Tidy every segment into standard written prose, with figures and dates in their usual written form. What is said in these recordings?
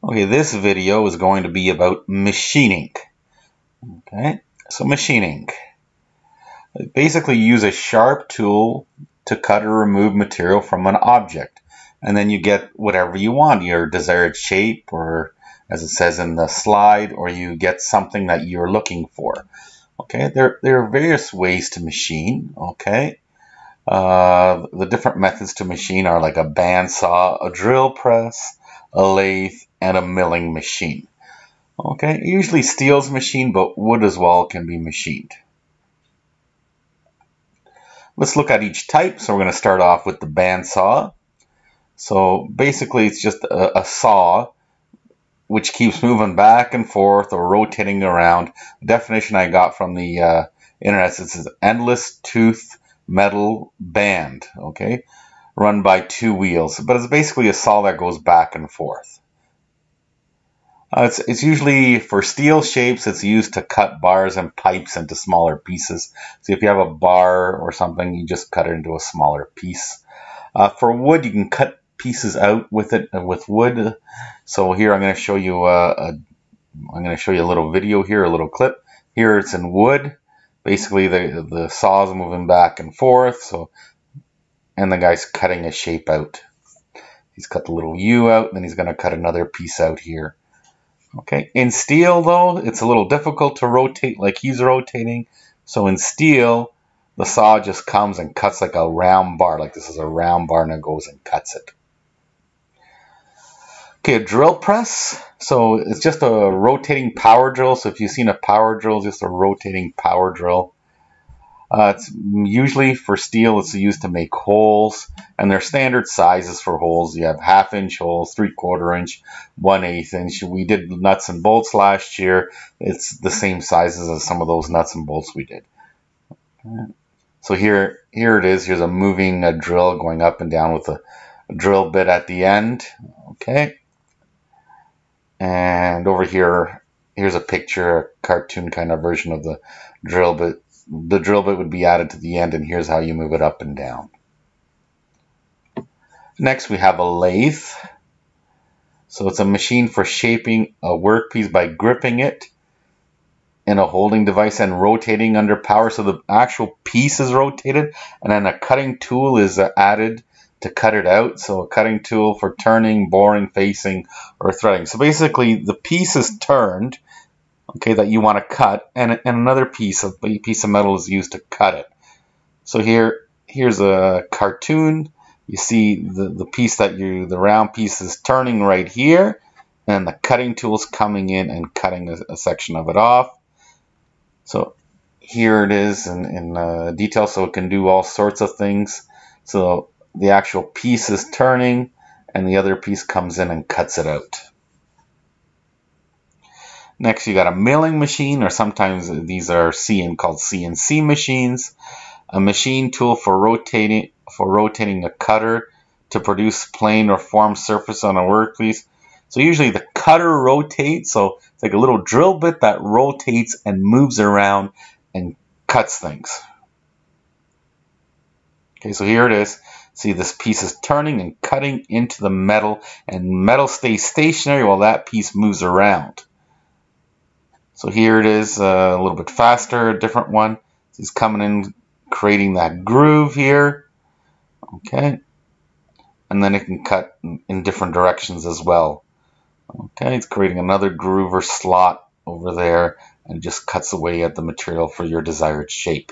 Okay, this video is going to be about machining. Okay, so machining. Basically, you use a sharp tool to cut or remove material from an object, and then you get whatever you want, your desired shape, or as it says in the slide, or you get something that you're looking for. Okay, there are various ways to machine. Okay, the different methods to machine are like a bandsaw, a drill press, a lathe, and a milling machine. Okay, usually steel's machined, but wood as well can be machined. Let's look at each type. So we're going to start off with the bandsaw. So basically it's just a saw which keeps moving back and forth or rotating around. The definition I got from the internet says endless tooth metal band, okay, run by two wheels. But it's basically a saw that goes back and forth. It's usually for steel shapes. It's used to cut bars and pipes into smaller pieces. So if you have a bar or something, you just cut it into a smaller piece. For wood, you can cut pieces out with it with wood. So here I'm going to show you a little video here, a little clip. Here it's in wood. Basically, the saw is moving back and forth. So, and the guy's cutting a shape out. He's cut the little U out, and then he's going to cut another piece out here. Okay, in steel though, it's a little difficult to rotate like he's rotating. So in steel, the saw just comes and cuts like a round bar, like this is a round bar, and it goes and cuts it. Okay, a drill press. So it's just a rotating power drill. So if you've seen a power drill, just a rotating power drill. It's usually for steel, it's used to make holes, and their standard sizes for holes. You have 1/2 inch holes, 3/4 inch, 1/8 inch. We did nuts and bolts last year. It's the same sizes as some of those nuts and bolts we did. So here it is. Here's a moving drill going up and down with a drill bit at the end. Okay. And over here, here's a picture, a cartoon kind of version of the drill bit. The drill bit would be added to the end, and here's how you move it up and down. Next, we have a lathe. So it's a machine for shaping a workpiece by gripping it in a holding device and rotating under power. So the actual piece is rotated, and then a cutting tool is added to cut it out. So a cutting tool for turning, boring, facing, or threading. So basically, the piece is turned, okay, that you want to cut, and another piece of metal is used to cut it. So here's a cartoon. You see the piece the round piece is turning right here, and the cutting tool is coming in and cutting a section of it off. So here it is in detail, so it can do all sorts of things. So the actual piece is turning, and the other piece comes in and cuts it out. Next, you got a milling machine, or sometimes these are called CNC machines. A machine tool for rotating a cutter to produce plane or form surface on a workpiece. So usually the cutter rotates, so it's like a little drill bit that rotates and moves around and cuts things. Okay, so here it is. See, this piece is turning and cutting into the metal, and metal stays stationary while that piece moves around. So here it is, a little bit faster, a different one. He's coming in, creating that groove here. Okay. And then it can cut in different directions as well. Okay, it's creating another groove or slot over there, and just cuts away at the material for your desired shape.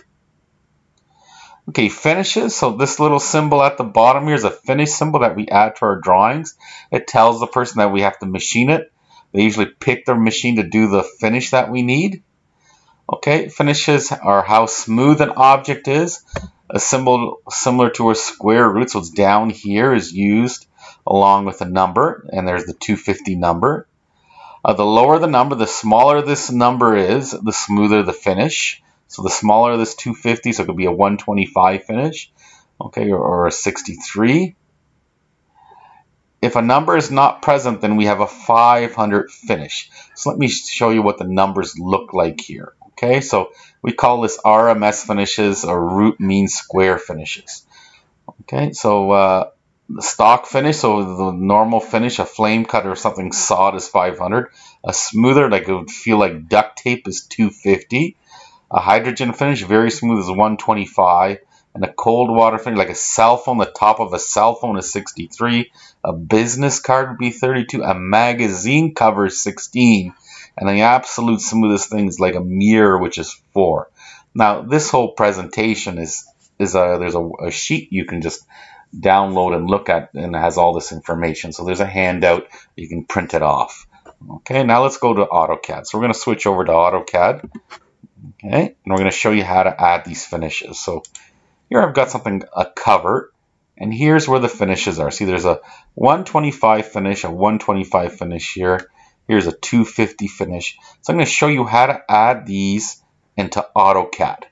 Okay, finishes. So this little symbol at the bottom here is a finish symbol that we add to our drawings. It tells the person that we have to machine it. They usually pick their machine to do the finish that we need. Okay, finishes are how smooth an object is. A symbol similar to a square root, so it's down here, is used along with a number, and there's the 250 number. The lower the number, the smaller this number is, the smoother the finish. So the smaller this 250, so it could be a 125 finish, okay, or a 63. If a number is not present, then we have a 500 finish. So let me show you what the numbers look like here. Okay, so we call this RMS finishes, or root mean square finishes. Okay, so The stock finish, so the normal finish, a flame cut or something sawed is 500. A smoother, like it would feel like duct tape, is 250. A hydrogen finish, very smooth, is 125. And a cold water finish, like a cell phone, the top of a cell phone is 63. A business card would be 32. A magazine cover is 16. And the absolute smoothest thing is like a mirror, which is 4. Now, this whole presentation there's a sheet you can just download and look at, and it has all this information. So there's a handout, you can print it off. Okay, now let's go to AutoCAD. So we're going to switch over to AutoCAD. Okay, and we're going to show you how to add these finishes. So here I've got something, a cover, and here's where the finishes are. See, there's a 125 finish, a 125 finish here. Here's a 250 finish. So I'm going to show you how to add these into AutoCAD.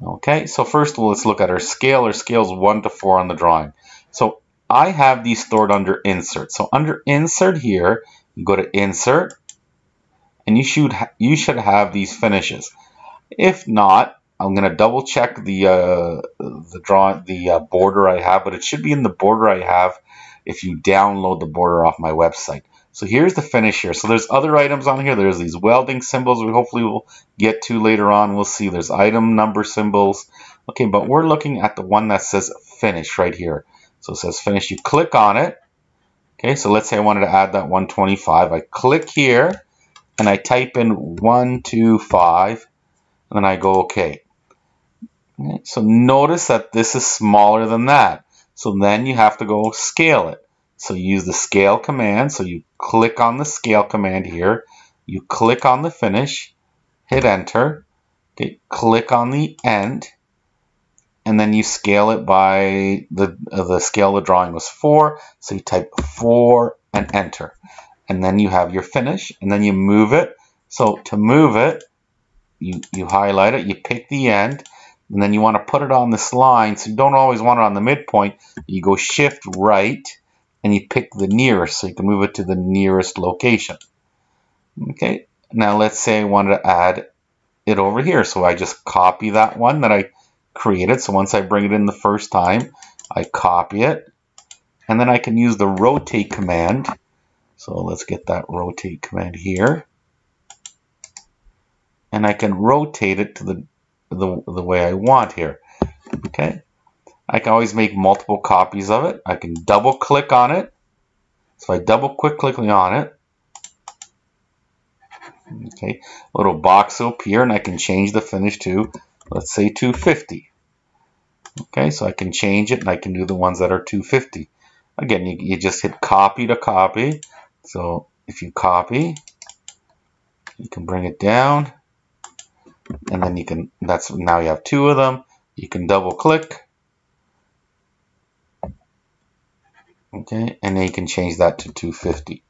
Okay, so first of all, let's look at our scale. Our scale is 1 to 4 on the drawing. So I have these stored under Insert. So under Insert here, you go to Insert, and you should have these finishes. If not, I'm going to double check the border I have, but it should be in the border I have if you download the border off my website. So here's the finish here. So there's other items on here. There's these welding symbols we hopefully will get to later on. We'll see there's item number symbols. Okay, but we're looking at the one that says finish right here. So it says finish. You click on it. Okay, so let's say I wanted to add that 125. I click here and I type in 125 and then I go okay. Okay, so notice that this is smaller than that. So then you have to go scale it. So you use the scale command. So you click on the scale command here. You click on the finish, hit enter. Okay, click on the end, and then you scale it by the scale of the drawing was 4. So you type 4 and enter, and then you have your finish, and then you move it. So to move it, you highlight it, you pick the end, and then you want to put it on this line. So you don't always want it on the midpoint. You go shift right, and you pick the nearest, so you can move it to the nearest location. Okay, now let's say I wanted to add it over here. So I just copy that one that I created. So once I bring it in the first time, I copy it, and then I can use the rotate command. So let's get that rotate command here, and I can rotate it to the way I want here. Okay. I can always make multiple copies of it. I can double click on it. So I double clicking on it. Okay, a little box will appear, and I can change the finish to, let's say, 250. Okay, so I can change it, and I can do the ones that are 250. Again, you just hit copy to copy. So if you copy, you can bring it down, and then you can, now you have 2 of them. You can double click. Okay, and then you can change that to 250.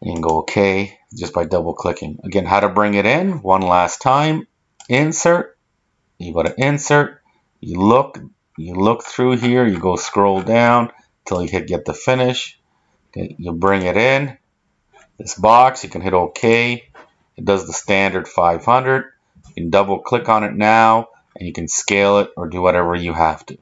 You can go OK just by double clicking. Again, how to bring it in one last time. Insert. You go to Insert. You look through here. You go scroll down until you hit Get the Finish. Okay, you bring it in. This box, you can hit OK. It does the standard 500. You can double click on it now, and you can scale it or do whatever you have to.